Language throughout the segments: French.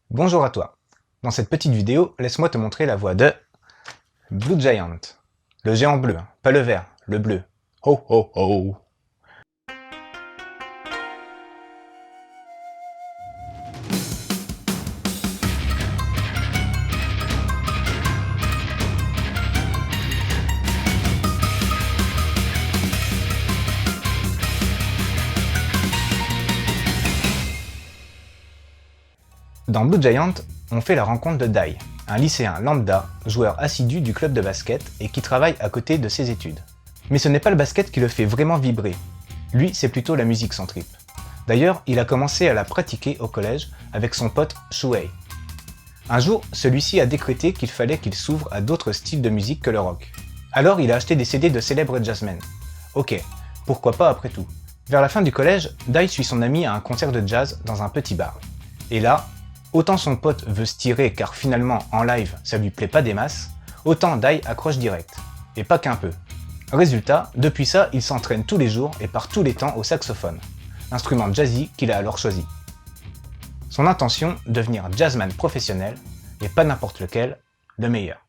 Bonjour à toi. Dans cette petite vidéo, laisse-moi te montrer la voix de Blue Giant. Le géant bleu, pas le vert, le bleu. Ho ho ho. Dans Blue Giant, on fait la rencontre de Dai, un lycéen lambda, joueur assidu du club de basket et qui travaille à côté de ses études. Mais ce n'est pas le basket qui le fait vraiment vibrer. Lui, c'est plutôt la musique son trip. D'ailleurs, il a commencé à la pratiquer au collège avec son pote Shuhei. Un jour, celui-ci a décrété qu'il fallait qu'il s'ouvre à d'autres styles de musique que le rock. Alors il a acheté des CD de célèbres jazzmen. Ok, pourquoi pas après tout. Vers la fin du collège, Dai suit son ami à un concert de jazz dans un petit bar. Et là, autant son pote veut se tirer car finalement en live ça lui plaît pas des masses, autant Dai accroche direct. Et pas qu'un peu. Résultat, depuis ça, il s'entraîne tous les jours et par tous les temps au saxophone, instrument jazzy qu'il a alors choisi. Son intention, devenir jazzman professionnel, et pas n'importe lequel, le meilleur.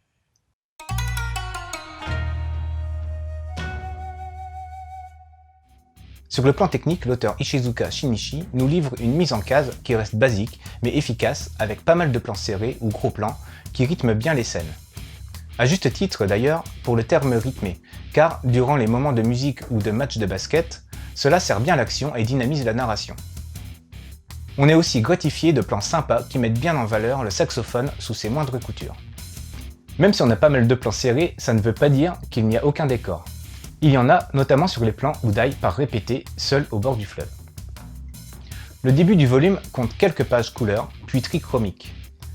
Sur le plan technique, l'auteur Ishizuka Shinichi nous livre une mise en case qui reste basique mais efficace avec pas mal de plans serrés ou gros plans qui rythment bien les scènes. À juste titre d'ailleurs pour le terme rythmé, car durant les moments de musique ou de match de basket, cela sert bien l'action et dynamise la narration. On est aussi gratifié de plans sympas qui mettent bien en valeur le saxophone sous ses moindres coutures. Même si on a pas mal de plans serrés, ça ne veut pas dire qu'il n'y a aucun décor. Il y en a notamment sur les plans où Dai part répéter, seul au bord du fleuve. Le début du volume compte quelques pages couleurs, puis trichromiques.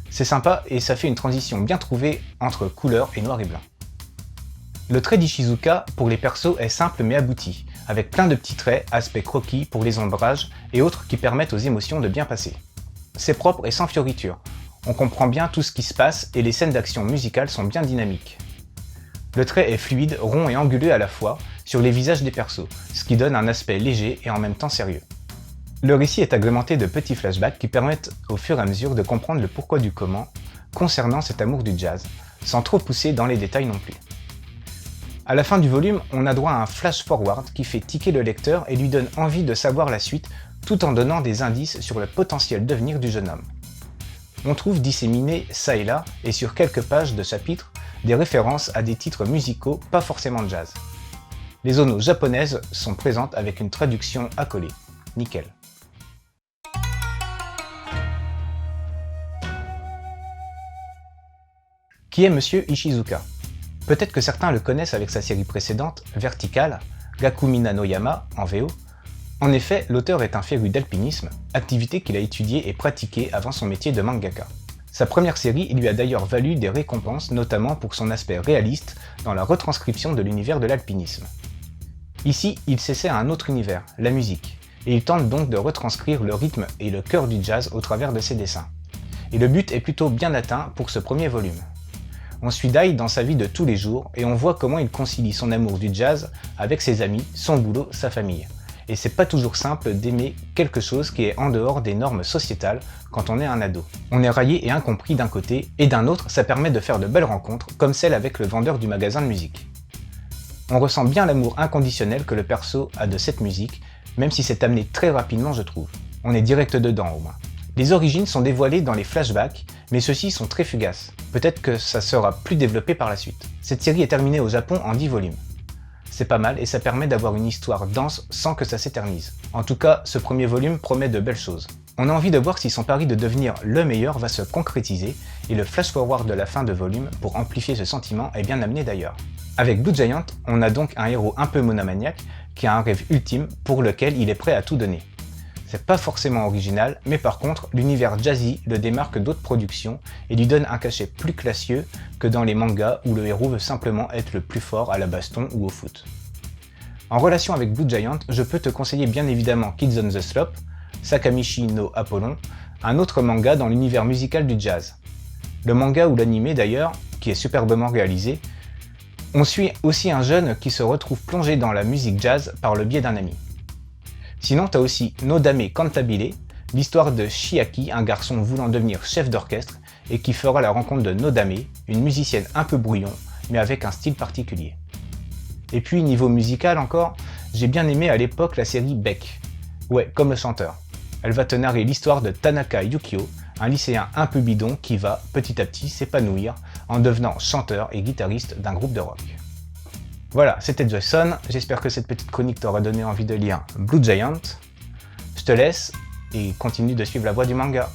C'est sympa et ça fait une transition bien trouvée entre couleur et noir et blanc. Le trait d'Ishizuka pour les persos est simple mais abouti, avec plein de petits traits, aspects croquis pour les ombrages et autres qui permettent aux émotions de bien passer. C'est propre et sans fioritures. On comprend bien tout ce qui se passe et les scènes d'action musicale sont bien dynamiques. Le trait est fluide, rond et anguleux à la fois sur les visages des persos, ce qui donne un aspect léger et en même temps sérieux. Le récit est agrémenté de petits flashbacks qui permettent au fur et à mesure de comprendre le pourquoi du comment concernant cet amour du jazz, sans trop pousser dans les détails non plus. À la fin du volume, on a droit à un flash-forward qui fait tiquer le lecteur et lui donne envie de savoir la suite tout en donnant des indices sur le potentiel devenir du jeune homme. On trouve disséminés ça et là et sur quelques pages de chapitres des références à des titres musicaux pas forcément jazz. Les onos japonaises sont présentes avec une traduction accolée. Nickel. Qui est Monsieur Ishizuka? Peut-être que certains le connaissent avec sa série précédente, Vertical, Gakumina no Yama en VO. En effet, l'auteur est un féru d'alpinisme, activité qu'il a étudiée et pratiquée avant son métier de mangaka. Sa première série lui a d'ailleurs valu des récompenses, notamment pour son aspect réaliste dans la retranscription de l'univers de l'alpinisme. Ici, il s'essaie à un autre univers, la musique, et il tente donc de retranscrire le rythme et le cœur du jazz au travers de ses dessins. Et le but est plutôt bien atteint pour ce premier volume. On suit Dai dans sa vie de tous les jours et on voit comment il concilie son amour du jazz avec ses amis, son boulot, sa famille. Et c'est pas toujours simple d'aimer quelque chose qui est en dehors des normes sociétales quand on est un ado. On est raillé et incompris d'un côté, et d'un autre, ça permet de faire de belles rencontres, comme celle avec le vendeur du magasin de musique. On ressent bien l'amour inconditionnel que le perso a de cette musique, même si c'est amené très rapidement je trouve. On est direct dedans au moins. Les origines sont dévoilées dans les flashbacks, mais ceux-ci sont très fugaces. Peut-être que ça sera plus développé par la suite. Cette série est terminée au Japon en 10 volumes. C'est pas mal et ça permet d'avoir une histoire dense sans que ça s'éternise. En tout cas, ce premier volume promet de belles choses. On a envie de voir si son pari de devenir le meilleur va se concrétiser, et le flash-forward de la fin de volume pour amplifier ce sentiment est bien amené d'ailleurs. Avec Blue Giant, on a donc un héros un peu monomaniaque qui a un rêve ultime pour lequel il est prêt à tout donner. C'est pas forcément original, mais par contre, l'univers jazzy le démarque d'autres productions et lui donne un cachet plus classieux que dans les mangas où le héros veut simplement être le plus fort à la baston ou au foot. En relation avec Blue Giant, je peux te conseiller bien évidemment Kids on the Slope, Sakamichi no Apollon, un autre manga dans l'univers musical du jazz. Le manga ou l'anime d'ailleurs, qui est superbement réalisé, on suit aussi un jeune qui se retrouve plongé dans la musique jazz par le biais d'un ami. Sinon, t'as aussi Nodame Cantabile, l'histoire de Chiaki, un garçon voulant devenir chef d'orchestre et qui fera la rencontre de Nodame, une musicienne un peu brouillon, mais avec un style particulier. Et puis niveau musical encore, j'ai bien aimé à l'époque la série Beck. Ouais, comme le chanteur. Elle va te narrer l'histoire de Tanaka Yukio, un lycéen un peu bidon qui va, petit à petit, s'épanouir en devenant chanteur et guitariste d'un groupe de rock. Voilà, c'était Jason, j'espère que cette petite chronique t'aura donné envie de lire Blue Giant. Je te laisse et continue de suivre la voie du manga.